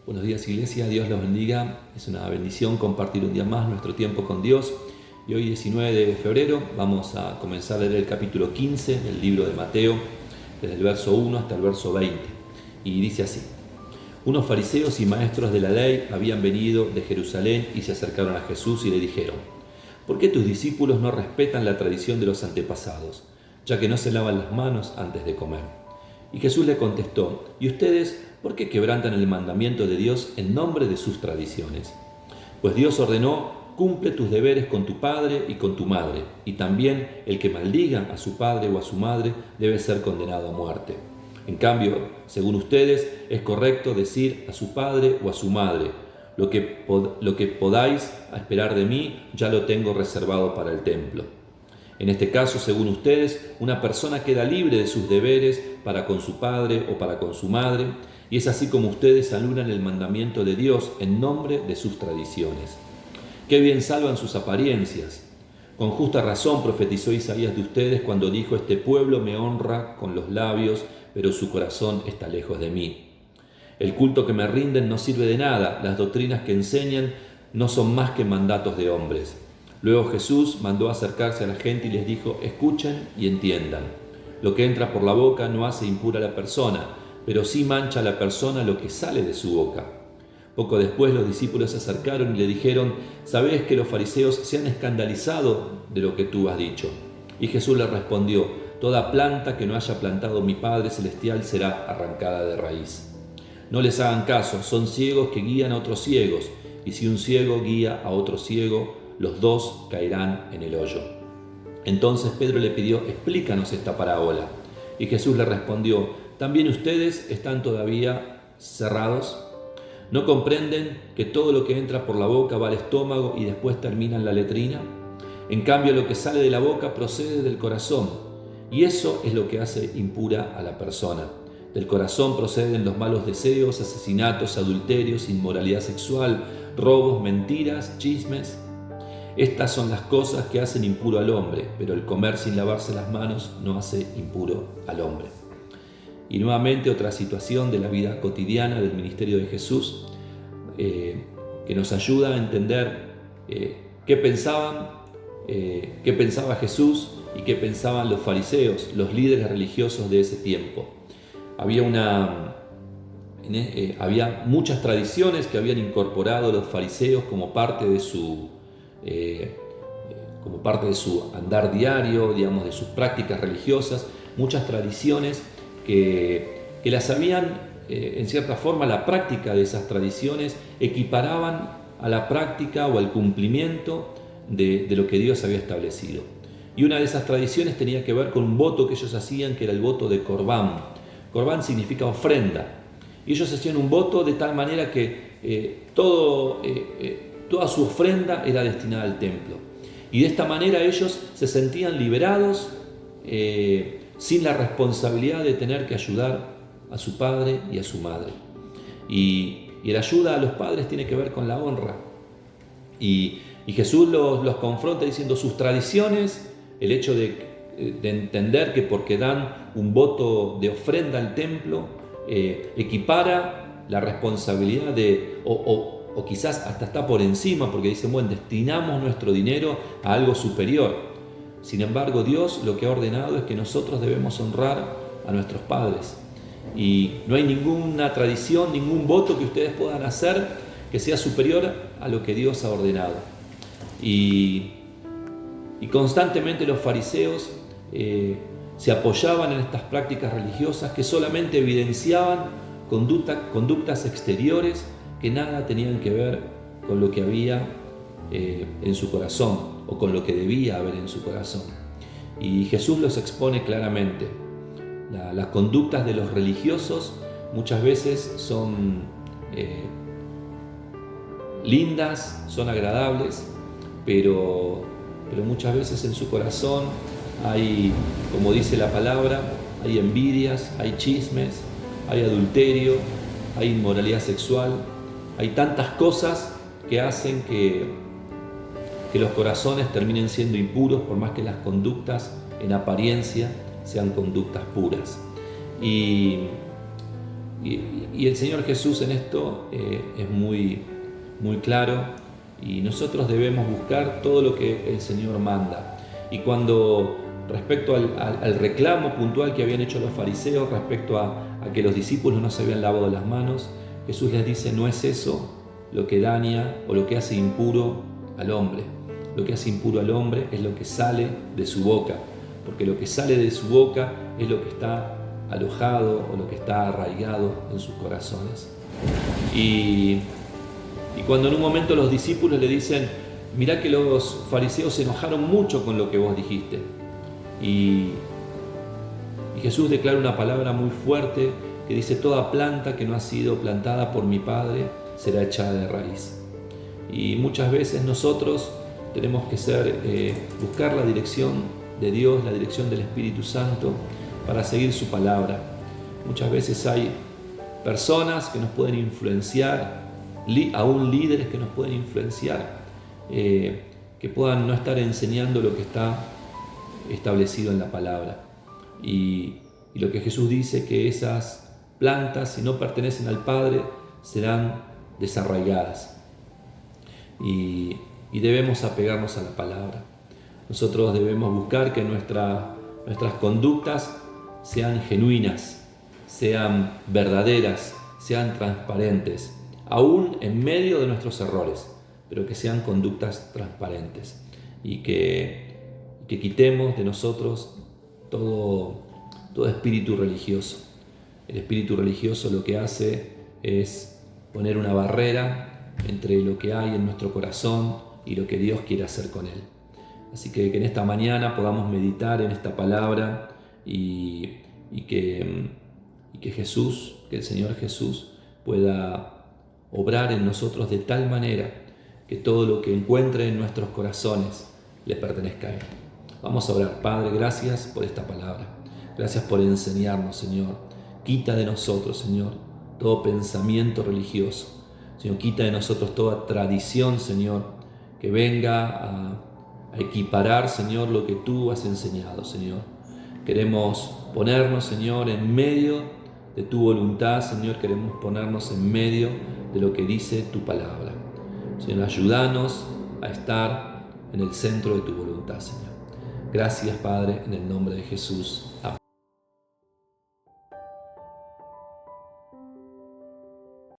Buenos días, Iglesia, Dios los bendiga. Es una bendición compartir un día más nuestro tiempo con Dios. Y hoy, 19 de febrero, vamos a comenzar a leer el capítulo 15 del libro de Mateo, desde el verso 1 hasta el verso 20. Y dice así: Unos fariseos y maestros de la ley habían venido de Jerusalén y se acercaron a Jesús y le dijeron: ¿Por qué tus discípulos no respetan la tradición de los antepasados, ya que no se lavan las manos antes de comer? Y Jesús le contestó: ¿Y ustedes por qué quebrantan el mandamiento de Dios en nombre de sus tradiciones? Pues Dios ordenó: cumple tus deberes con tu padre y con tu madre, y también el que maldiga a su padre o a su madre debe ser condenado a muerte. En cambio, según ustedes, es correcto decir a su padre o a su madre: lo que podáis esperar de mí ya lo tengo reservado para el templo. En este caso, según ustedes, una persona queda libre de sus deberes para con su padre o para con su madre, y es así como ustedes anulan el mandamiento de Dios en nombre de sus tradiciones. Qué bien salvan sus apariencias. Con justa razón profetizó Isaías de ustedes cuando dijo: este pueblo me honra con los labios, pero su corazón está lejos de mí. El culto que me rinden no sirve de nada, las doctrinas que enseñan no son más que mandatos de hombres. Luego Jesús mandó acercarse a la gente y les dijo: escuchen y entiendan. Lo que entra por la boca no hace impura a la persona, pero sí mancha a la persona lo que sale de su boca. Poco después los discípulos se acercaron y le dijeron: ¿sabes que los fariseos se han escandalizado de lo que tú has dicho? Y Jesús les respondió: toda planta que no haya plantado mi Padre Celestial será arrancada de raíz. No les hagan caso, son ciegos que guían a otros ciegos, y si un ciego guía a otro ciego, los dos caerán en el hoyo. Entonces Pedro le pidió: explícanos esta parábola. Y Jesús le respondió: ¿también ustedes están todavía cerrados? ¿No comprenden que todo lo que entra por la boca va al estómago y después termina en la letrina? En cambio, lo que sale de la boca procede del corazón, y eso es lo que hace impura a la persona. Del corazón proceden los malos deseos, asesinatos, adulterios, inmoralidad sexual, robos, mentiras, chismes. Estas son las cosas que hacen impuro al hombre, pero el comer sin lavarse las manos no hace impuro al hombre. Y nuevamente otra situación de la vida cotidiana del ministerio de Jesús, que nos ayuda a entender qué pensaba Jesús y qué pensaban los fariseos, los líderes religiosos de ese tiempo. Había muchas tradiciones que habían incorporado los fariseos como parte de su andar diario, digamos, de sus prácticas religiosas, muchas tradiciones que las habían, en cierta forma, la práctica de esas tradiciones equiparaban a la práctica o al cumplimiento de lo que Dios había establecido. Y una de esas tradiciones tenía que ver con un voto que ellos hacían, que era el voto de Corbán. Corbán significa ofrenda. Y ellos hacían un voto de tal manera que toda su ofrenda era destinada al templo. Y de esta manera ellos se sentían liberados, sin la responsabilidad de tener que ayudar a su padre y a su madre. Y la ayuda a los padres tiene que ver con la honra. Y Jesús los confronta diciendo: sus tradiciones, el hecho de entender que porque dan un voto de ofrenda al templo, equipara la responsabilidad o quizás hasta está por encima, porque dicen: bueno, destinamos nuestro dinero a algo superior. Sin embargo, Dios lo que ha ordenado es que nosotros debemos honrar a nuestros padres. Y no hay ninguna tradición, ningún voto que ustedes puedan hacer que sea superior a lo que Dios ha ordenado. Y constantemente los fariseos se apoyaban en estas prácticas religiosas que solamente evidenciaban conductas exteriores que nada tenían que ver con lo que había en su corazón o con lo que debía haber en su corazón. Y Jesús los expone claramente. Las conductas de los religiosos muchas veces son lindas, son agradables, pero muchas veces en su corazón hay, como dice la palabra, hay envidias, hay chismes, hay adulterio, hay inmoralidad sexual, hay tantas cosas que hacen que los corazones terminen siendo impuros, por más que las conductas en apariencia sean conductas puras. Y Y el Señor Jesús en esto es muy, muy claro, y nosotros debemos buscar todo lo que el Señor manda. Y cuando respecto al reclamo puntual que habían hecho los fariseos respecto a que los discípulos no se habían lavado las manos, Jesús les dice: no es eso lo que daña o lo que hace impuro al hombre. Lo que hace impuro al hombre es lo que sale de su boca, porque lo que sale de su boca es lo que está alojado o lo que está arraigado en sus corazones. Y cuando en un momento los discípulos le dicen: mirá que los fariseos se enojaron mucho con lo que vos dijiste. Y Jesús declara una palabra muy fuerte que dice: toda planta que no ha sido plantada por mi Padre será echada de raíz. Y muchas veces nosotros tenemos que buscar la dirección de Dios, la dirección del Espíritu Santo, para seguir su palabra. Muchas veces hay personas que nos pueden influenciar, aún líderes que nos pueden influenciar, que puedan no estar enseñando lo que está establecido en la palabra. Y lo que Jesús dice, que esas plantas, si no pertenecen al Padre, serán desarraigadas. Y debemos apegarnos a la palabra. Nosotros debemos buscar que nuestras conductas sean genuinas, sean verdaderas, sean transparentes, aún en medio de nuestros errores, pero que sean conductas transparentes, y que quitemos de nosotros todo espíritu religioso. El espíritu religioso lo que hace es poner una barrera entre lo que hay en nuestro corazón y lo que Dios quiere hacer con él. Así que en esta mañana podamos meditar en esta palabra y que Jesús, que el Señor Jesús pueda obrar en nosotros de tal manera que todo lo que encuentre en nuestros corazones le pertenezca a Él. Vamos a orar. Padre, gracias por esta palabra. Gracias por enseñarnos, Señor. Quita de nosotros, Señor, todo pensamiento religioso. Señor, quita de nosotros toda tradición, Señor, que venga a equiparar, Señor, lo que tú has enseñado, Señor. Queremos ponernos, Señor, en medio de tu voluntad, Señor. Queremos ponernos en medio de lo que dice tu palabra. Señor, ayúdanos a estar en el centro de tu voluntad, Señor. Gracias, Padre, en el nombre de Jesús.